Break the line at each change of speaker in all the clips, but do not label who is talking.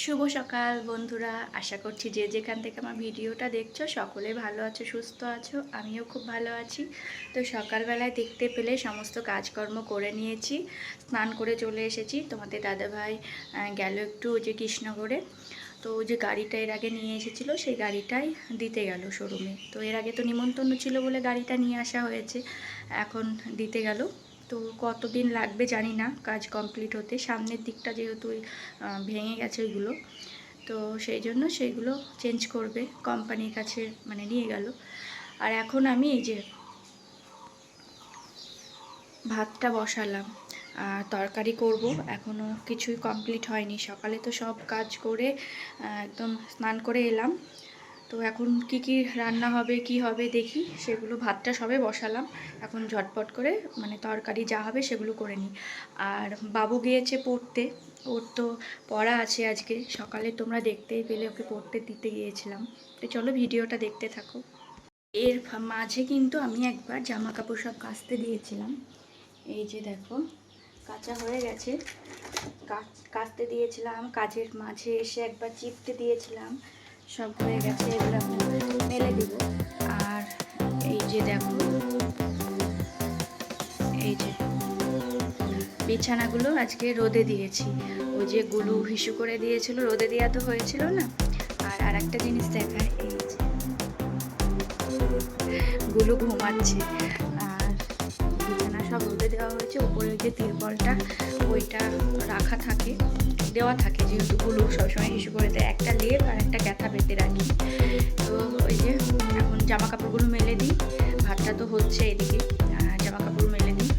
শুভ সকাল বন্ধুরা, আশা করছি যে যেখান থেকে আমার ভিডিওটা দেখছো সকলে ভালো আছো, সুস্থ আছো। আমিও খুব ভালো আছি। তো সকালবেলায় দেখতে পেলে সমস্ত কাজকর্ম করে নিয়েছি, স্নান করে চলে এসেছি। তোমাদের দাদাভাই গেল একটু যে কৃষ্ণগড়ে। তো যে গাড়িটা এর আগে নিয়ে এসেছিলো সেই গাড়িটাই দিতে গেল শোরুমে। তো এর আগে তো নিমন্ত্রণ ছিল বলে গাড়িটা নিয়ে আসা হয়েছে, এখন দিতে গেল। তো কতদিন লাগবে জানি না কাজ কমপ্লিট হতে, সামনের দিকটা যেহেতু ভেঙে গেছে ওইগুলো, তো সেই জন্য সেইগুলো চেঞ্জ করবে, কোম্পানির কাছে মানে নিয়ে গেল। আর এখন আমি এই যে ভাতটা বসালাম, আর তরকারি করব, এখনও কিছুই কমপ্লিট হয়নি। সকালে তো সব কাজ করে একদম স্নান করে এলাম। তো এখন কি কি রান্না হবে কি হবে দেখি, সেগুলো ভাতটা সবে বসালাম, এখন ঝটপট করে মানে তরকারি যা হবে সেগুলো করে নিই। আর বাবু গিয়েছে পড়তে, ওর তো পড়া আছে আজকে সকালে, তোমরা দেখতেই পেলে ওকে পড়তে দিতে গিয়েছিলাম। তো চলো ভিডিওটা দেখতে থাকো। এর মাঝে কিন্তু আমি একবার জামা কাপড় সব কাচতে দিয়েছিলাম, এই যে দেখো কাঁচা হয়ে গেছে। কাচতে দিয়েছিলাম, কাজের মাঝে এসে একবার চিপতে দিয়েছিলাম, সব হয়ে গেছে। এগুলো মেলে দিব। আর এই যে দেখো, এই যে বিছানাগুলো আজকে রোদে দিয়েছি। ওই যে গুলু হিসু করে দিয়েছিল, রোদে দেওয়া তো হয়েছিল না। আর একটা জিনিস দেখায়, এই যে গুলু ঘুমাচ্ছে। আর বিছানা সব রোদে দেওয়া হয়েছে, উপরে ওই যে তিরপলটা ওইটা রাখা থাকে, দেওয়া থাকে, যেহেতু গুলু সবসময় হিসু করে দেয়। একটা লেপ আর একটা ক্যাথা পেতে রাখি। তো ওই যে এখন জামা কাপড়গুলো মেলে দিই, ভাতটা তো হচ্ছে এদিকে, জামা কাপড় মেলে দিই।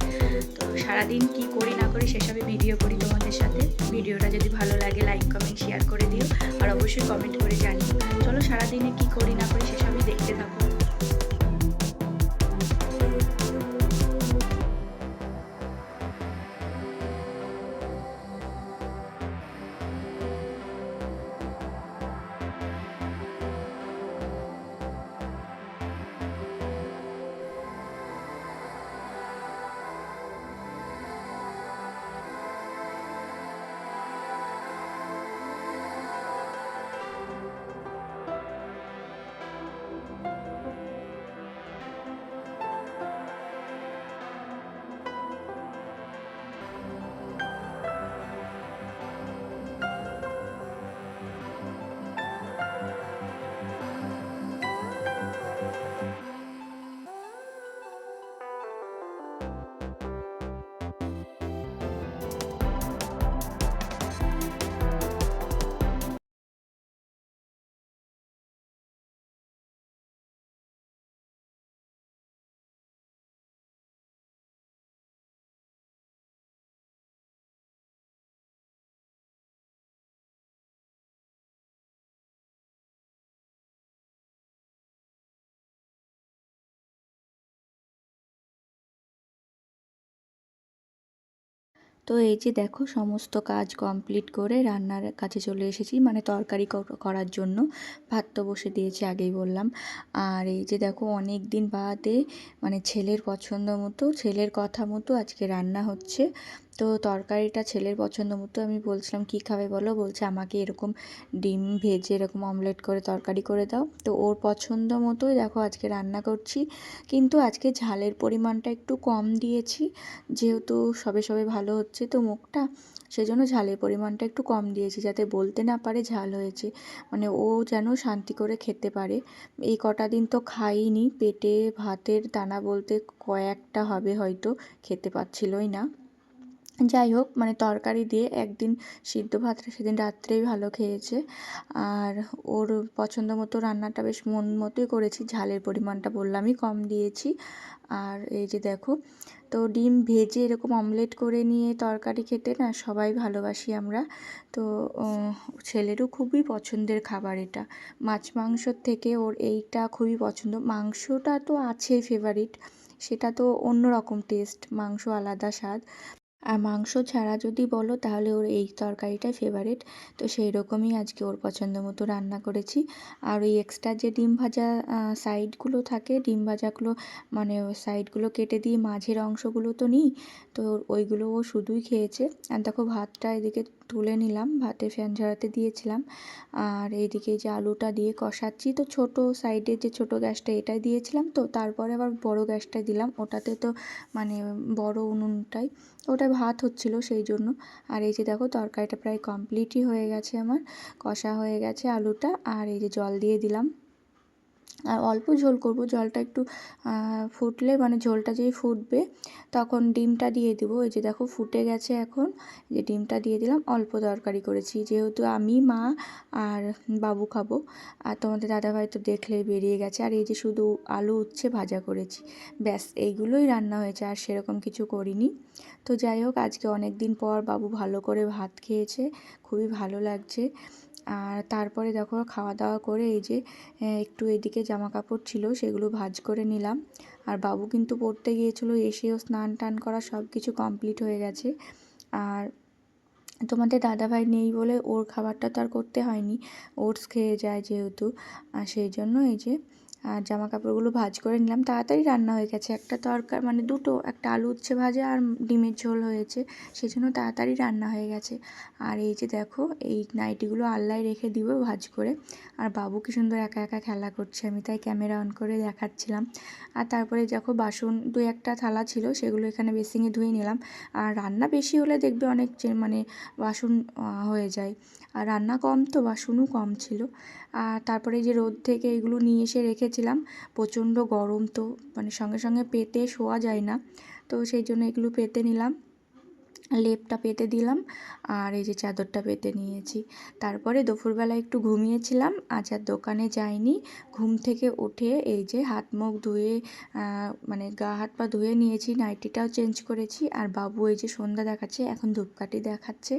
তো সারাদিন কি করি না করি সেসবই ভিডিও করি তোমাদের সাথে। ভিডিওটা যদি ভালো লাগে লাইক কমেন্ট শেয়ার করে দিও, আর অবশ্যই কমেন্ট করে জানিও। চলো সারাদিনে কি করি না করি সেসবই দেখতে থাকো। তো এই যে দেখো সমস্ত কাজ কমপ্লিট করে রান্নার কাছে চলে এসেছি, মানে তরকারি করার জন্য। ভাত তো বসে দিয়েছি আগেই বললাম। আর এই যে দেখো অনেক দিন বাদে মানে ছেলের পছন্দ মতো, ছেলের কথা মতো আজকে রান্না হচ্ছে। তো তরকারিটা ছেলের পছন্দ মতো, আমি বলছিলাম কি খাবে বলো, বলছে আমাকে এরকম ডিম ভেজে এরকম অমলেট করে তরকারি করে দাও। তো ওর পছন্দ মতোই দেখো আজকে রান্না করছি, কিন্তু আজকে ঝালের পরিমাণটা একটু কম দিয়েছি, যেহেতু সবে সবে ভালো হচ্ছে তো মুখটা, সেজন্য ঝালের পরিমাণটা একটু কম দিয়েছি, যাতে বলতে না পারে ঝাল হয়েছে, মানে ও যেন শান্তি করে খেতে পারে। এই কটা দিন তো খাইনি, পেটে ভাতের দানা বলতে কয়েকটা হবে হয়তো, খেতে পাচ্ছিলই না। যাই হোক, মানে তরকারি দিয়ে একদিন সিদ্ধ ভাতটা সেদিন রাত্রেই ভালো খেয়েছে। আর ওর পছন্দ মতো রান্নাটা বেশ মন মতোই করেছি, ঝালের পরিমাণটা বললামই কম দিয়েছি। আর এই যে দেখো, তো ডিম ভেজে এরকম অমলেট করে নিয়ে তরকারি খেতে না সবাই ভালোবাসি আমরা। তো ছেলেরও খুবই পছন্দের খাবার এটা, মাছ মাংসর থেকে ওর এইটা খুবই পছন্দ। মাংসটা তো আছেই ফেভারিট, সেটা তো অন্য রকম টেস্ট, মাংস আলাদা স্বাদ। আর মাংস ছাড়া যদি বলো তাহলে ওর এই তরকারিটাই ফেভারিট। তো সেই রকমই আজকে ওর পছন্দ মতো রান্না করেছি। আর ওই এক্সট্রা যে ডিম ভাজা সাইডগুলো থাকে, ডিম ভাজাগুলো মানে সাইডগুলো কেটে দিয়ে মাঝের অংশগুলো তো নিই, তো ওইগুলো ও শুধুই খেয়েছে। আর দেখো ভাতটা এদিকে তুলে নিলাম, ভাতে ফ্যান ঝরাতে দিয়েছিলাম। আর এইদিকে যে আলুটা দিয়ে কষাচ্ছি, তো ছোট সাইডে যে ছোট গ্যাসটা এটাই দিয়েছিলাম, তো তারপরে আবার বড় গ্যাসটা দিলাম, ওটাতে তো মানে বড় উনুনটাই, ওটায় ভাত হচ্ছিল সেই জন্য। আর এই যে দেখো তরকারিটা প্রায় কমপ্লিটই হয়ে গেছে আমার, কষা হয়ে গেছে আলুটা। আর এই যে জল দিয়ে দিলাম, আর অল্প ঝোল করব, জলটা একটু ফুটলে মানে ঝোলটা যেই ফুটবে তখন ডিমটা দিয়ে দেবো। এই যে দেখো ফুটে গেছে এখন, যে ডিমটা দিয়ে দিলাম। অল্প তরকারি করেছি যেহেতু আমি, মা আর বাবু খাবো, আর তোমাদের দাদাভাই তো দেখলেই বেরিয়ে গেছে। আর এই যে শুধু আলু উচ্ছে ভাজা করেছি, ব্যাস এইগুলোই রান্না হয়েছে, আর সেরকম কিছু করিনি। তো যাই হোক, আজকে অনেক দিন পর বাবু ভালো করে ভাত খেয়েছে, খুবই ভালো লাগছে। আর তারপরে দেখো খাওয়া দাওয়া করে এই যে একটু এদিকে জামা কাপড় ছিল সেগুলো ভাঁজ করে নিলাম। আর বাবু কিন্তু পড়তে গিয়েছিলো, এসেও স্নান টান করা সব কিছু কমপ্লিট হয়ে গেছে। আর তোমাদের দাদাভাই নেই বলে ওর খাবারটা তো আর করতে হয়নি, ওটস খেয়ে যায় যেহেতু, আর সেই জন্য এই যে আর জামা কাপড়গুলো ভাঁজ করে নিলাম। তাড়াতাড়ি রান্না হয়ে গেছে, একটা তরকারি মানে দুটো, একটা আলু উচ্ছে ভাজা আর ডিমের ঝোল হয়েছে, সেই জন্য তাড়াতাড়ি রান্না হয়ে গেছে। আর এই যে দেখো এই নাইটিগুলো আল্লায় রেখে দিব ভাঁজ করে। আর বাবু কি সুন্দর একা একা খেলা করছে, আমি তাই ক্যামেরা অন করে দেখাচ্ছিলাম। আর তারপরে দেখো বাসন দু একটা থালা ছিল সেগুলো এখানে বেসিংয়ে ধুয়ে নিলাম। আর রান্না বেশি হলে দেখবে অনেক মানে বাসন হয়ে যায়, আর রান্না কম তো বাসনও কম ছিল। আর তারপরে এই যে রোদ থেকে এগুলো নিয়ে এসে রেখেছিলাম, প্রচণ্ড গরম তো মানে সঙ্গে সঙ্গে পেতে শোয়া যায় না, তো সেই জন্য এগুলো পেতে নিলাম, লেপটা পেতে দিলাম, আর এই যে চাদরটা পেতে নিয়েছি। তারপরে দুপুরবেলা একটু ঘুমিয়েছিলাম, আজ আর দোকানে যাইনি। ঘুম থেকে উঠে এই যে হাত মুখ ধুয়ে মানে গা হাত পা ধুয়ে নিয়েছি, নাইটিটাও চেঞ্জ করেছি। আর বাবু এই যে সন্ধ্যা দেখাচ্ছে, এখন ধূপকাঠি দেখাচ্ছে,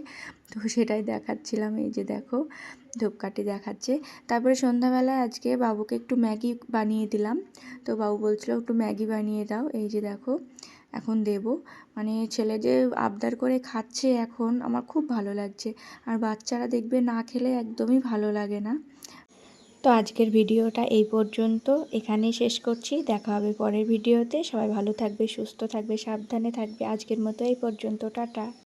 তো সেটাই দেখাচ্ছিলাম। এই যে দেখো ধূপকাঠি দেখাচ্ছে। তারপরে সন্ধ্যাবেলায় আজকে বাবুকে একটু ম্যাগি বানিয়ে দিলাম, তো বাবু বলছিল একটু ম্যাগি বানিয়ে দাও, এই যে দেখো এখন দেব। মানে ছেলে যে আবদার করে খাচ্ছে এখন, আমার খুব ভালো লাগছে। আর বাচ্চারা দেখবে না খেলে একদমই ভালো লাগে না। তো আজকের ভিডিওটা এই পর্যন্ত, এখানেই শেষ করছি। দেখা হবে পরের ভিডিওতে। সবাই ভালো থাকবে, সুস্থ থাকবে, সাবধানে থাকবে। আজকের মতো এই পর্যন্ত, টাটা।